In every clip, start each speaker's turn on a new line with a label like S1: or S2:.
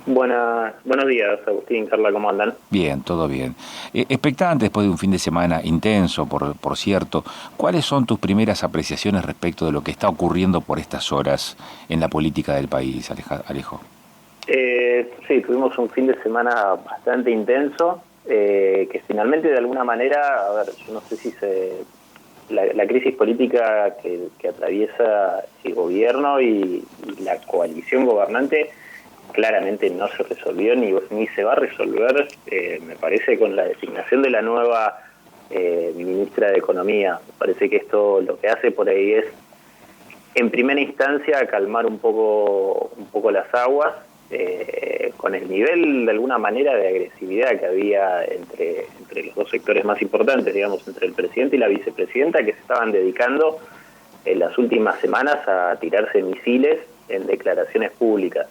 S1: Buenos días, Agustín, Carla, ¿cómo andan?
S2: Bien, todo bien. Expectante después de un fin de semana intenso, por cierto, ¿cuáles son tus primeras apreciaciones respecto de lo que está ocurriendo por estas horas en la política del país, Alejo?
S1: Sí, tuvimos un fin de semana bastante intenso, que finalmente de alguna manera, a ver, yo no sé si la crisis política que atraviesa el gobierno y la coalición gobernante claramente no se resolvió ni se va a resolver, me parece, con la designación de la nueva ministra de Economía. Me parece que esto lo que hace por ahí es, en primera instancia, calmar un poco las aguas, con el nivel de alguna manera de agresividad que había entre los dos sectores más importantes, digamos, entre el presidente y la vicepresidenta, que se estaban dedicando en las últimas semanas a tirarse misiles en declaraciones públicas.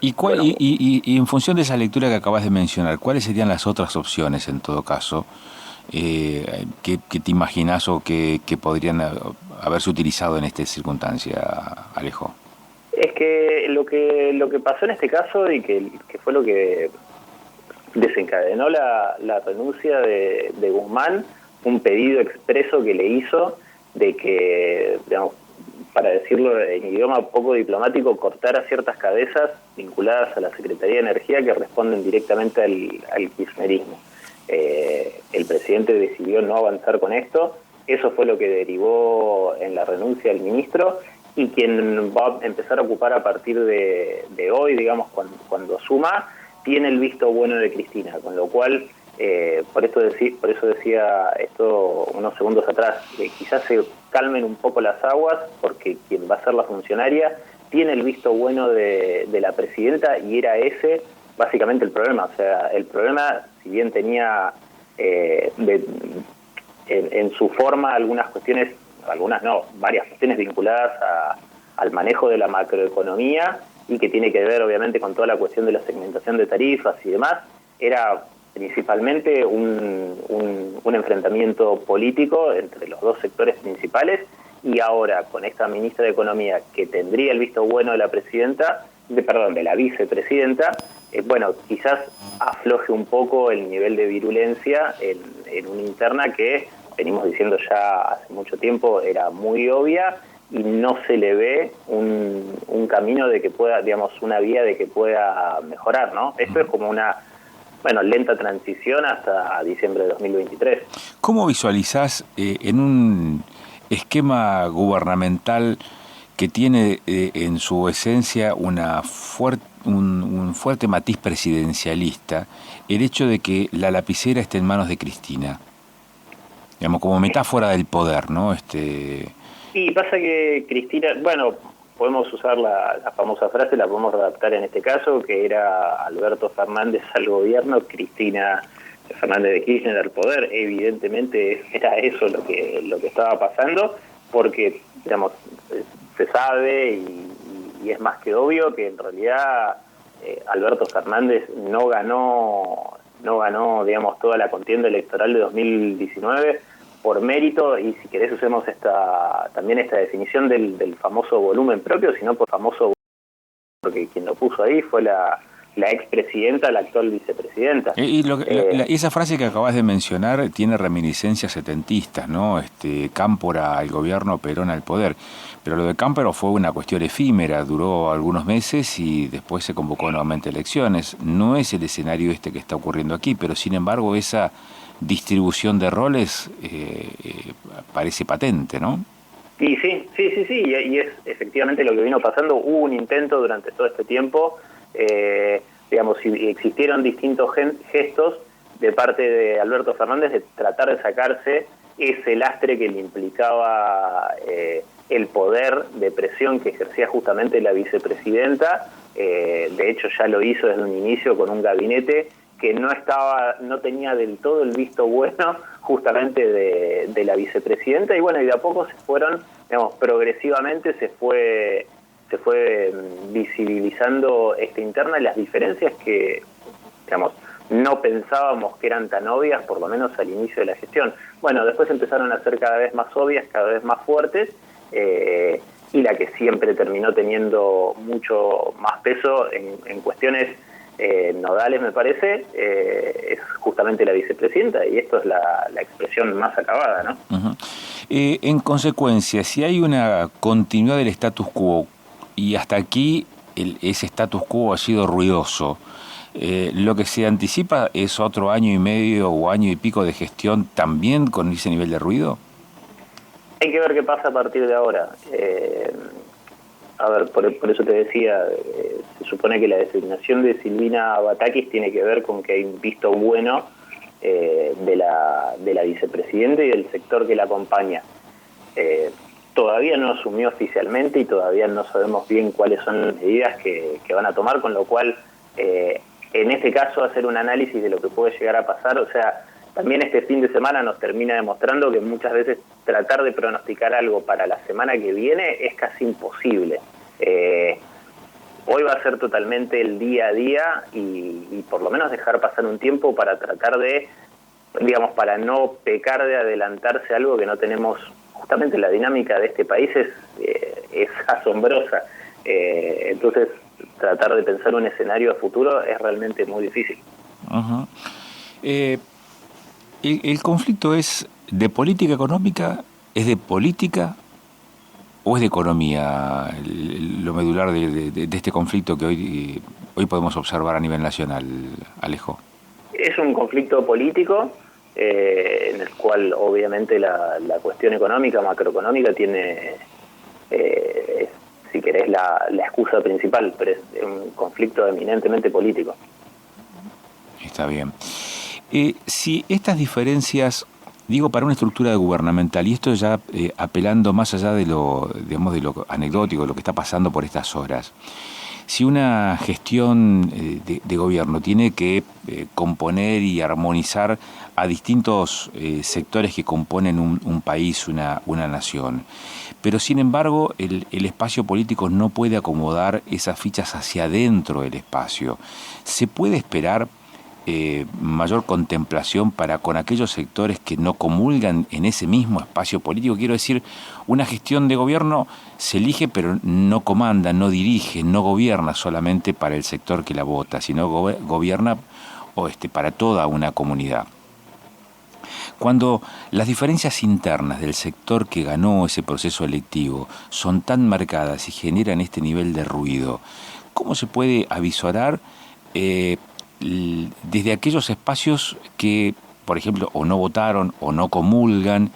S2: ¿Y, cuál,
S1: Bueno,
S2: y en función de esa lectura que acabas de mencionar, cuáles serían las otras opciones en todo caso que te imaginas o que podrían haberse utilizado en esta circunstancia, Alejo?
S1: es que lo que pasó en este caso y que fue lo que desencadenó la renuncia de Guzmán, un pedido expreso que le hizo de que, digamos, para decirlo en idioma poco diplomático, cortara ciertas cabezas vinculadas a la Secretaría de Energía que responden directamente al kirchnerismo. El presidente decidió no avanzar con esto, eso fue lo que derivó en la renuncia del ministro, y quien va a empezar a ocupar a partir de hoy, digamos, cuando asuma, tiene el visto bueno de Cristina, con lo cual, por eso decía esto unos segundos atrás, quizás se calmen un poco las aguas, porque quien va a ser la funcionaria tiene el visto bueno de la presidenta, y era ese básicamente el problema. O sea, el problema, si bien tenía en su forma algunas cuestiones, algunas no, varias cuestiones vinculadas al manejo de la macroeconomía, y que tiene que ver obviamente con toda la cuestión de la segmentación de tarifas y demás, era principalmente un enfrentamiento político entre los dos sectores principales. Y ahora, con esta ministra de Economía, que tendría el visto bueno de la presidenta, de la vicepresidenta, bueno, quizás afloje un poco el nivel de virulencia en una interna que, venimos diciendo ya hace mucho tiempo, era muy obvia, y no se le ve un camino de que pueda, digamos, una vía de que pueda mejorar, ¿no? Esto es como una, bueno, lenta transición hasta diciembre de 2023.
S2: ¿Cómo visualizás en un esquema gubernamental que tiene en su esencia un fuerte matiz presidencialista el hecho de que la lapicera esté en manos de Cristina? Digamos, como metáfora del poder, ¿no?
S1: Y pasa que Cristina, bueno, podemos usar la famosa frase, la podemos adaptar en este caso, que era Alberto Fernández al gobierno, Cristina Fernández de Kirchner al poder. Evidentemente era eso lo que estaba pasando, porque, digamos, se sabe y es más que obvio que en realidad Alberto Fernández no ganó, digamos, toda la contienda electoral de 2019 por mérito, y si querés usemos también esta definición del famoso volumen propio, sino por famoso, porque quien lo puso ahí fue la expresidenta, la actual vicepresidenta.
S2: Esa frase que acabas de mencionar tiene reminiscencias setentistas, ¿no? Cámpora al gobierno, Perón al poder. Pero lo de Cámpora fue una cuestión efímera, duró algunos meses y después se convocó nuevamente elecciones. No es el escenario que está ocurriendo aquí, pero sin embargo esa distribución de roles parece patente, ¿no?
S1: Y y es efectivamente lo que vino pasando. Hubo un intento durante todo este tiempo, digamos, existieron distintos gestos de parte de Alberto Fernández de tratar de sacarse ese lastre que le implicaba el poder de presión que ejercía justamente la vicepresidenta. De hecho, ya lo hizo desde un inicio con un gabinete que no tenía del todo el visto bueno justamente de la vicepresidenta, y bueno, y de a poco se fueron, digamos, progresivamente se fue visibilizando esta interna, y las diferencias que, digamos, no pensábamos que eran tan obvias, por lo menos al inicio de la gestión. Bueno, después empezaron a ser cada vez más obvias, cada vez más fuertes, y la que siempre terminó teniendo mucho más peso en cuestiones nodales, me parece, es justamente la vicepresidenta, y esto es la expresión más acabada, ¿no?
S2: Uh-huh. En consecuencia, si hay una continuidad del status quo, y hasta aquí ese status quo ha sido ruidoso, lo que se anticipa es otro año y medio o año y pico de gestión también con ese nivel de ruido.
S1: Hay que ver qué pasa a partir de ahora. A ver, por eso te decía, se supone que la designación de Silvina Batakis tiene que ver con que hay un visto bueno de la vicepresidenta y del sector que la acompaña. Todavía no asumió oficialmente y todavía no sabemos bien cuáles son las medidas que van a tomar, con lo cual, en este caso, hacer un análisis de lo que puede llegar a pasar, o sea, también este fin de semana nos termina demostrando que muchas veces tratar de pronosticar algo para la semana que viene es casi imposible. Hoy va a ser totalmente el día a día y por lo menos dejar pasar un tiempo para tratar de, digamos, para no pecar de adelantarse a algo que no tenemos. Justamente la dinámica de este país es asombrosa. Entonces, tratar de pensar un escenario a futuro es realmente muy difícil.
S2: Uh-huh. ¿El conflicto es de política económica, es de política o es de economía, lo medular de este conflicto que hoy podemos observar a nivel nacional, Alejo?
S1: Es un conflicto político en el cual obviamente la cuestión económica, macroeconómica, tiene, si querés, la excusa principal, pero es un conflicto eminentemente político.
S2: Está bien. Si estas diferencias, digo, para una estructura gubernamental, y esto ya apelando más allá de lo, digamos, de lo anecdótico, de lo que está pasando por estas horas, si una gestión de gobierno tiene que componer y armonizar a distintos sectores que componen un país, una nación, pero sin embargo el espacio político no puede acomodar esas fichas hacia adentro del espacio, ¿se puede esperar mayor contemplación para con aquellos sectores que no comulgan en ese mismo espacio político? Quiero decir, una gestión de gobierno se elige pero no comanda, no dirige, no gobierna solamente para el sector que la vota, sino gobierna para toda una comunidad. Cuando las diferencias internas del sector que ganó ese proceso electivo son tan marcadas y generan este nivel de ruido, ¿cómo se puede avisorar desde aquellos espacios que, por ejemplo, o no votaron o no comulgan,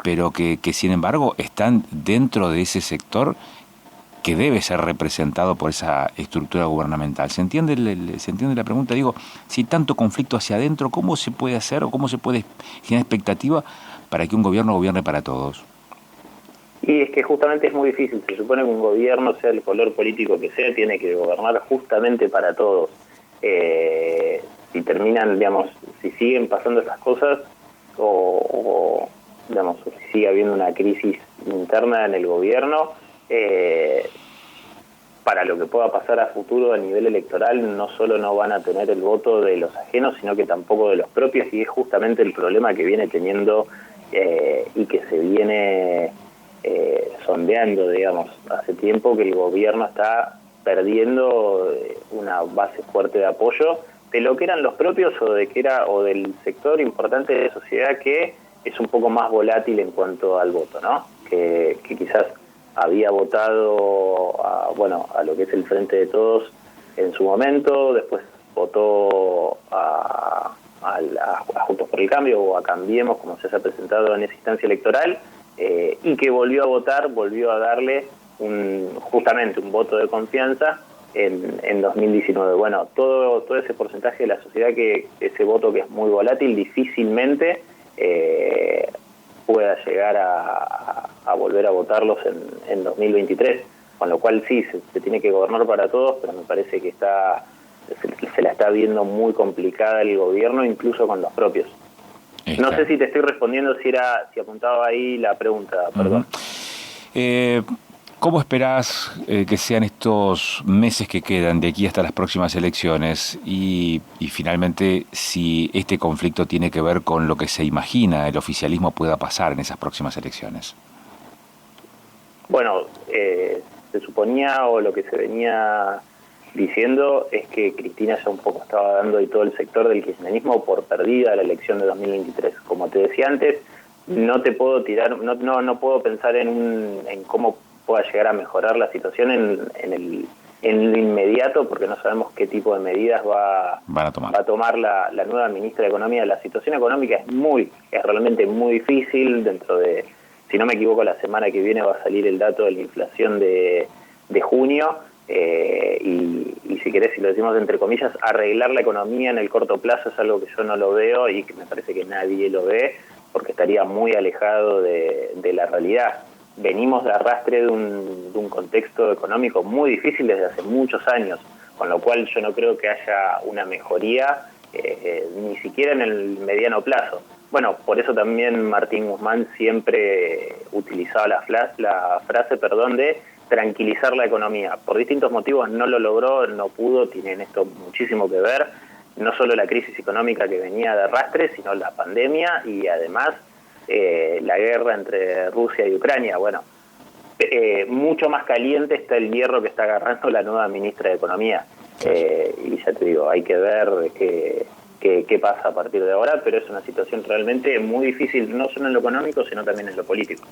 S2: pero que sin embargo están dentro de ese sector que debe ser representado por esa estructura gubernamental? ¿Se entiende la pregunta? Digo, si tanto conflicto hacia adentro, ¿cómo se puede hacer o cómo se puede generar expectativa para que un gobierno gobierne para todos?
S1: Y es que justamente es muy difícil. Se supone que un gobierno, sea el color político que sea, tiene que gobernar justamente para todos. Si terminan, digamos, si siguen pasando estas cosas o digamos, si sigue habiendo una crisis interna en el gobierno, para lo que pueda pasar a futuro a nivel electoral, no solo no van a tener el voto de los ajenos, sino que tampoco de los propios, y es justamente el problema que viene teniendo y que se viene sondeando, digamos, hace tiempo, que el gobierno está perdiendo una base fuerte de apoyo de lo que eran los propios o del sector importante de la sociedad que es un poco más volátil en cuanto al voto, ¿no? Que quizás había votado a lo que es el Frente de Todos en su momento, después votó a Juntos por el Cambio o a Cambiemos, como se haya presentado en esa instancia electoral, y que volvió a darle justamente un voto de confianza en 2019. Bueno, todo ese porcentaje de la sociedad, que ese voto que es muy volátil, difícilmente pueda llegar a volver a votarlos en 2023, con lo cual sí, se tiene que gobernar para todos, pero me parece que se la está viendo muy complicada el gobierno, incluso con los propios. No sé si te estoy respondiendo, si apuntaba ahí la pregunta, perdón.
S2: ¿Cómo esperás que sean estos meses que quedan de aquí hasta las próximas elecciones? Y finalmente, si este conflicto tiene que ver con lo que se imagina el oficialismo pueda pasar en esas próximas elecciones.
S1: Bueno, se suponía, o lo que se venía diciendo, es que Cristina ya un poco estaba dando, y todo el sector del kirchnerismo, por perdida la elección de 2023. Como te decía antes, no te puedo tirar, no puedo pensar en cómo pueda llegar a mejorar la situación en lo inmediato, porque no sabemos qué tipo de medidas
S2: Van a tomar.
S1: va a tomar la nueva ministra de Economía. La situación económica es realmente muy difícil. Dentro de, si no me equivoco, la semana que viene va a salir el dato de la inflación de junio, y si querés, si lo decimos entre comillas, arreglar la economía en el corto plazo es algo que yo no lo veo, y que me parece que nadie lo ve, porque estaría muy alejado de la realidad. Venimos de arrastre de un contexto económico muy difícil desde hace muchos años, con lo cual yo no creo que haya una mejoría, ni siquiera en el mediano plazo. Bueno, por eso también Martín Guzmán siempre utilizaba la frase de tranquilizar la economía. Por distintos motivos no lo logró, no pudo, tienen esto muchísimo que ver, no solo la crisis económica que venía de arrastre, sino la pandemia, y además la guerra entre Rusia y Ucrania. Bueno, mucho más caliente está el hierro que está agarrando la nueva ministra de Economía. Y ya te digo, hay que ver qué pasa a partir de ahora, pero es una situación realmente muy difícil, no solo en lo económico, sino también en lo político.